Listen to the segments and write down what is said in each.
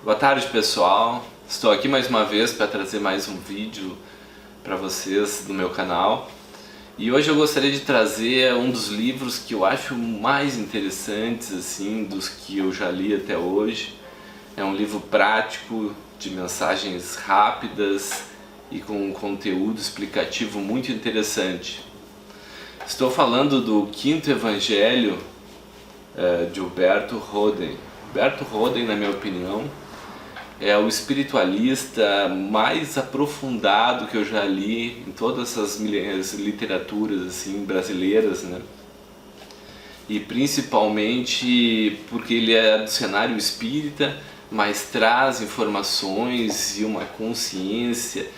Boa tarde, pessoal. Estou aqui mais uma vez para trazer mais um vídeo para vocês do meu canal. E hoje eu gostaria de trazer um dos livros que eu acho mais interessantes assim dos que eu já li até hoje. É um livro prático, de mensagens rápidas e com um conteúdo explicativo muito interessante. Estou falando do Quinto Evangelho de Huberto Roden. Huberto Roden, na minha opinião, é o espiritualista mais aprofundado que eu já li em todas as literaturas assim, brasileiras, né? E principalmente porque ele é do cenário espírita, mas traz informações e uma consciência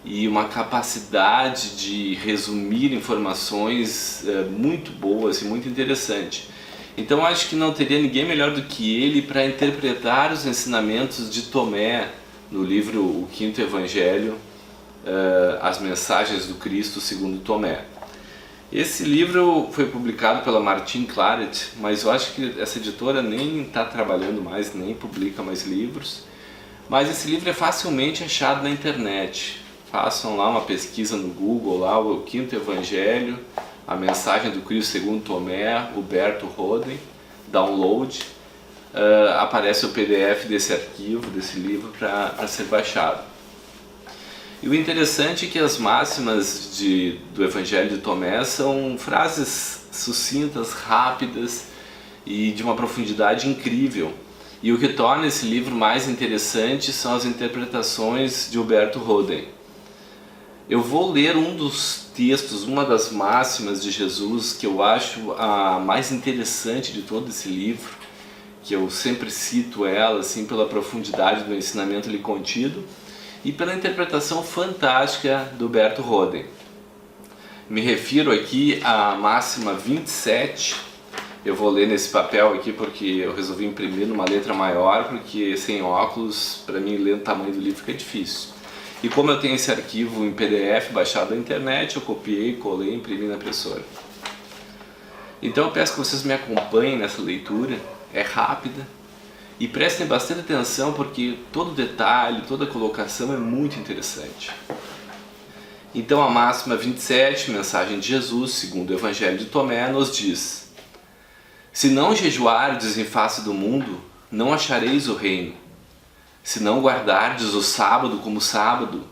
e uma capacidade de resumir informações muito boas e muito interessante. Então acho que não teria ninguém melhor do que ele para interpretar os ensinamentos de Tomé no livro O Quinto Evangelho, as mensagens do Cristo segundo Tomé. Esse livro foi publicado pela Martin Claret, mas eu acho que essa editora nem está trabalhando mais, nem publica mais livros. Mas esse livro é facilmente achado na internet. Façam lá uma pesquisa no Google, lá o Quinto Evangelho, a mensagem do Cristo segundo Tomé, Huberto Roden, download, aparece o PDF desse arquivo, desse livro para ser baixado. E o interessante é que as máximas do Evangelho de Tomé são frases sucintas, rápidas e de uma profundidade incrível. E o que torna esse livro mais interessante são as interpretações de Huberto Roden. Eu vou ler um dos textos, uma das máximas de Jesus que eu acho a mais interessante de todo esse livro, que eu sempre cito ela assim pela profundidade do ensinamento ali contido e pela interpretação fantástica do Huberto Roden. Me refiro aqui à máxima 27. Eu vou ler nesse papel aqui porque eu resolvi imprimir numa letra maior, porque sem óculos, para mim ler o tamanho do livro fica difícil. E como eu tenho esse arquivo em PDF baixado da internet, eu copiei, colei e imprimi na impressora. Então eu peço que vocês me acompanhem nessa leitura, é rápida, e prestem bastante atenção porque todo detalhe, toda colocação é muito interessante. Então a máxima 27, mensagem de Jesus, segundo o Evangelho de Tomé, nos diz: se não jejuardes em face do mundo, não achareis o reino. Se não guardardes o sábado como sábado,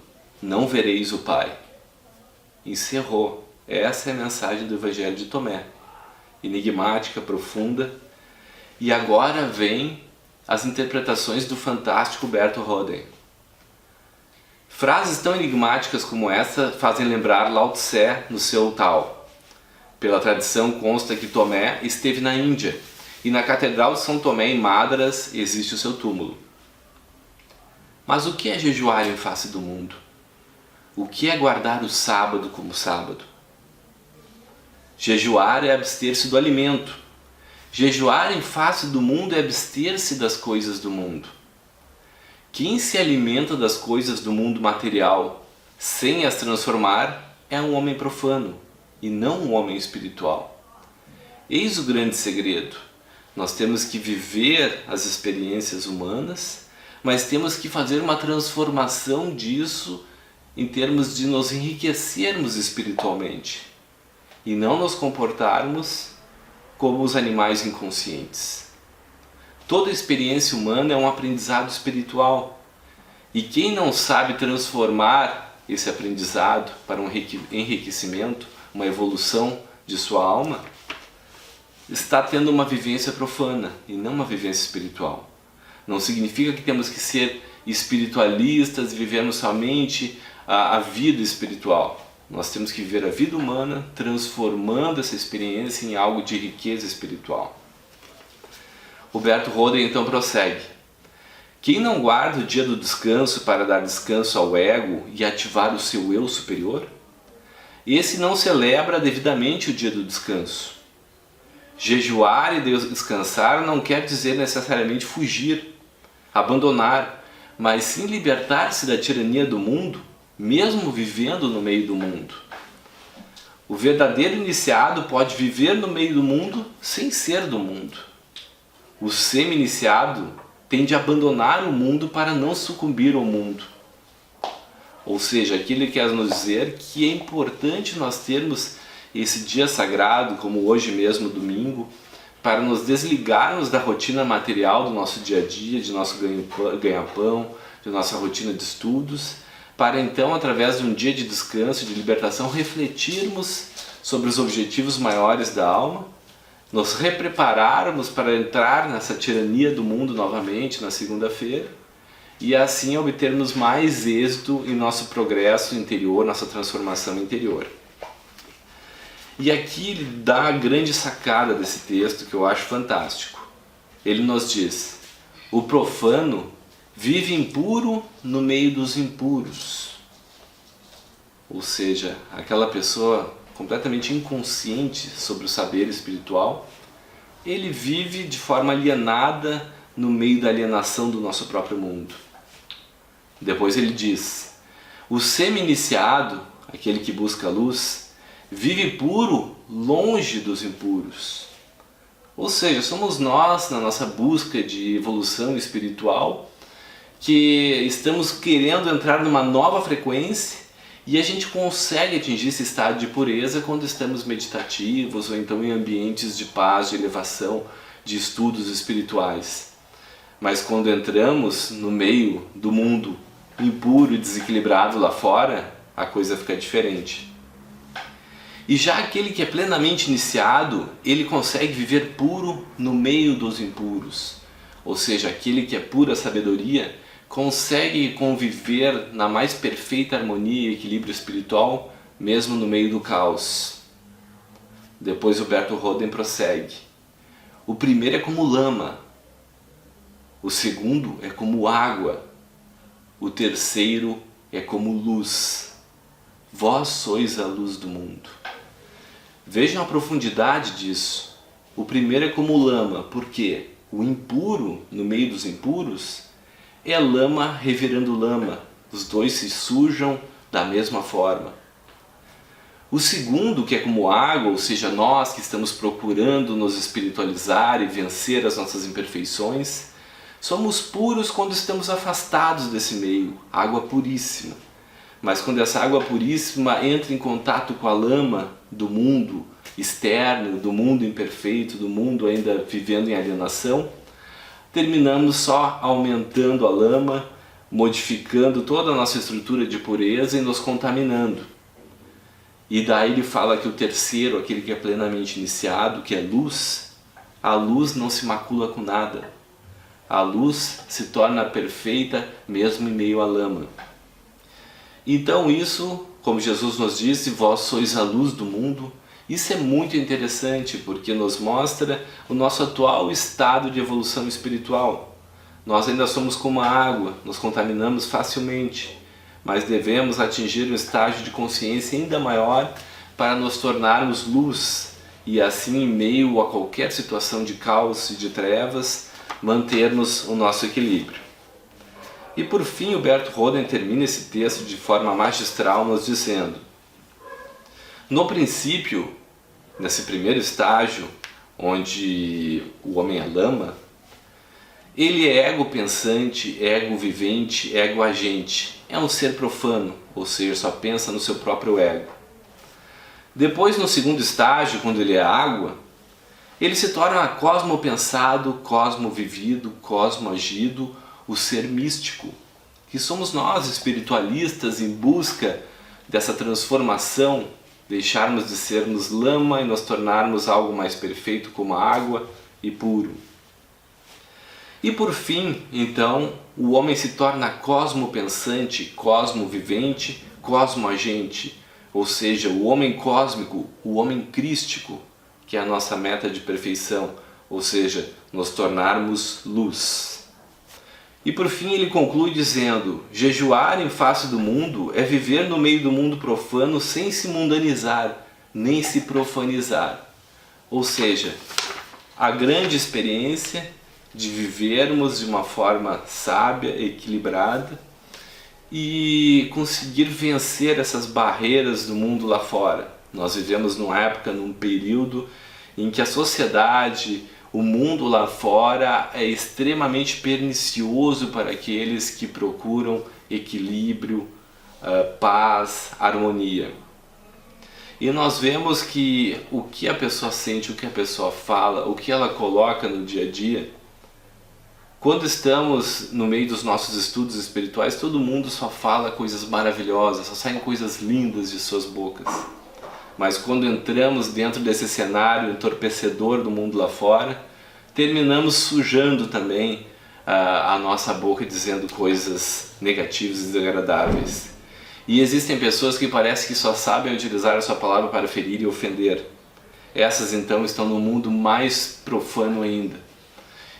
não vereis o Pai. Encerrou. Essa é a mensagem do Evangelho de Tomé. Enigmática, profunda. E agora vem as interpretações do fantástico Huberto Roden. Frases tão enigmáticas como essa fazem lembrar Lao Tse no seu Tao. Pela tradição consta que Tomé esteve na Índia, e na Catedral de São Tomé em Madras existe o seu túmulo. Mas o que é jejuar em face do mundo? O que é guardar o sábado como sábado? Jejuar é abster-se do alimento. Jejuar em face do mundo é abster-se das coisas do mundo. Quem se alimenta das coisas do mundo material sem as transformar é um homem profano e não um homem espiritual. Eis o grande segredo. Nós temos que viver as experiências humanas, mas temos que fazer uma transformação disso em termos de nos enriquecermos espiritualmente e não nos comportarmos como os animais inconscientes. Toda experiência humana é um aprendizado espiritual e quem não sabe transformar esse aprendizado para um enriquecimento, uma evolução de sua alma, está tendo uma vivência profana e não uma vivência espiritual. Não significa que temos que ser espiritualistas e vivermos somente a vida espiritual. Nós temos que viver a vida humana transformando essa experiência em algo de riqueza espiritual. Huberto Roden então prossegue. Quem não guarda o dia do descanso para dar descanso ao ego e ativar o seu eu superior? Esse não celebra devidamente o dia do descanso. Jejuar e descansar não quer dizer necessariamente fugir, abandonar, mas sim libertar-se da tirania do mundo, mesmo vivendo no meio do mundo. O verdadeiro iniciado pode viver no meio do mundo sem ser do mundo. O semi-iniciado tem de abandonar o mundo para não sucumbir ao mundo. Ou seja, aqui ele quer nos dizer que é importante nós termos esse dia sagrado, como hoje mesmo, domingo, para nos desligarmos da rotina material do nosso dia a dia, de nosso ganha-pão, de nossa rotina de estudos, para então, através de um dia de descanso, de libertação, refletirmos sobre os objetivos maiores da alma, nos reprepararmos para entrar nessa tirania do mundo novamente na segunda-feira e assim obtermos mais êxito em nosso progresso interior, nossa transformação interior. E aqui ele dá a grande sacada desse texto que eu acho fantástico. Ele nos diz: o profano vive impuro no meio dos impuros. Ou seja, aquela pessoa completamente inconsciente sobre o saber espiritual, ele vive de forma alienada no meio da alienação do nosso próprio mundo. Depois ele diz: o semi-iniciado, aquele que busca a luz, vive puro longe dos impuros. Ou seja, somos nós, na nossa busca de evolução espiritual, que estamos querendo entrar numa nova frequência e a gente consegue atingir esse estado de pureza quando estamos meditativos ou então em ambientes de paz, de elevação, de estudos espirituais. Mas quando entramos no meio do mundo impuro e desequilibrado lá fora, a coisa fica diferente. E já aquele que é plenamente iniciado, ele consegue viver puro no meio dos impuros. Ou seja, aquele que é pura sabedoria consegue conviver na mais perfeita harmonia e equilíbrio espiritual, mesmo no meio do caos. Depois o Bertel Roden prossegue: o primeiro é como lama, o segundo é como água, o terceiro é como luz. Vós sois a luz do mundo. Vejam a profundidade disso. O primeiro é como lama, porque o impuro no meio dos impuros é lama revirando lama. Os dois se sujam da mesma forma. O segundo, que é como água, ou seja, nós que estamos procurando nos espiritualizar e vencer as nossas imperfeições, somos puros quando estamos afastados desse meio, água puríssima. Mas quando essa água puríssima entra em contato com a lama do mundo externo, do mundo imperfeito, do mundo ainda vivendo em alienação, terminamos só aumentando a lama, modificando toda a nossa estrutura de pureza e nos contaminando. E daí ele fala que o terceiro, aquele que é plenamente iniciado, que é luz, a luz não se macula com nada. A luz se torna perfeita mesmo em meio à lama. Então isso, como Jesus nos disse, vós sois a luz do mundo, isso é muito interessante porque nos mostra o nosso atual estado de evolução espiritual. Nós ainda somos como a água, nos contaminamos facilmente, mas devemos atingir um estágio de consciência ainda maior para nos tornarmos luz e assim, em meio a qualquer situação de caos e de trevas, mantermos o nosso equilíbrio. E por fim, o Bertel Roden termina esse texto de forma magistral nos dizendo: no princípio, nesse primeiro estágio, onde o homem é lama, ele é ego pensante, ego vivente, ego agente. É um ser profano, ou seja, só pensa no seu próprio ego. Depois, no segundo estágio, quando ele é água, ele se torna cosmopensado, cosmovivido, cosmoagido, o ser místico, que somos nós, espiritualistas, em busca dessa transformação, deixarmos de sermos lama e nos tornarmos algo mais perfeito como a água e puro. E por fim, então, o homem se torna cosmopensante, cosmovivente, cosmoagente, ou seja, o homem cósmico, o homem crístico, que é a nossa meta de perfeição, ou seja, nos tornarmos luz. E por fim ele conclui dizendo: jejuar em face do mundo é viver no meio do mundo profano sem se mundanizar, nem se profanizar. Ou seja, a grande experiência de vivermos de uma forma sábia, equilibrada e conseguir vencer essas barreiras do mundo lá fora. Nós vivemos numa época, num período em que a sociedade, O mundo lá fora é extremamente pernicioso para aqueles que procuram equilíbrio, paz, harmonia. E nós vemos que o que a pessoa sente, o que a pessoa fala, o que ela coloca no dia a dia, quando estamos no meio dos nossos estudos espirituais, todo mundo só fala coisas maravilhosas, só saem coisas lindas de suas bocas. Mas quando entramos dentro desse cenário entorpecedor do mundo lá fora, terminamos sujando também a nossa boca, dizendo coisas negativas e desagradáveis. E existem pessoas que parece que só sabem utilizar a sua palavra para ferir e ofender. Essas então estão no mundo mais profano ainda.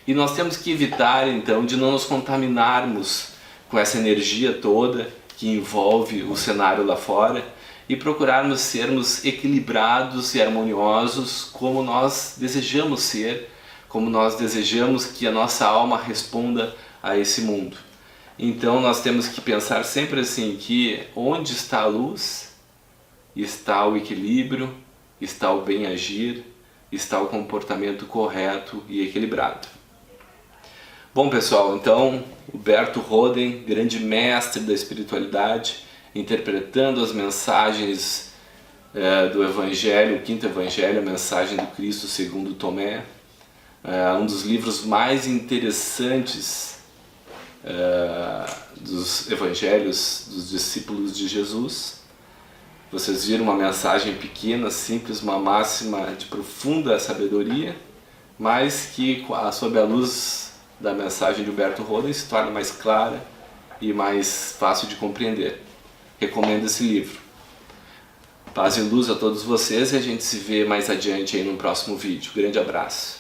E nós temos que evitar então de não nos contaminarmos com essa energia toda que envolve o cenário lá fora e procurarmos sermos equilibrados e harmoniosos como nós desejamos ser, como nós desejamos que a nossa alma responda a esse mundo. Então nós temos que pensar sempre assim, que onde está a luz, está o equilíbrio, está o bem agir, está o comportamento correto e equilibrado. Bom pessoal, então Huberto Roden, grande mestre da espiritualidade, interpretando as mensagens do Evangelho, o quinto Evangelho, a mensagem do Cristo segundo Tomé, um dos livros mais interessantes dos Evangelhos dos discípulos de Jesus. Vocês viram uma mensagem pequena, simples, uma máxima de profunda sabedoria, mas que sob a luz da mensagem de Huberto Roden se torna mais clara e mais fácil de compreender. Recomendo esse livro. Paz e luz a todos vocês e a gente se vê mais adiante aí no próximo vídeo. Grande abraço.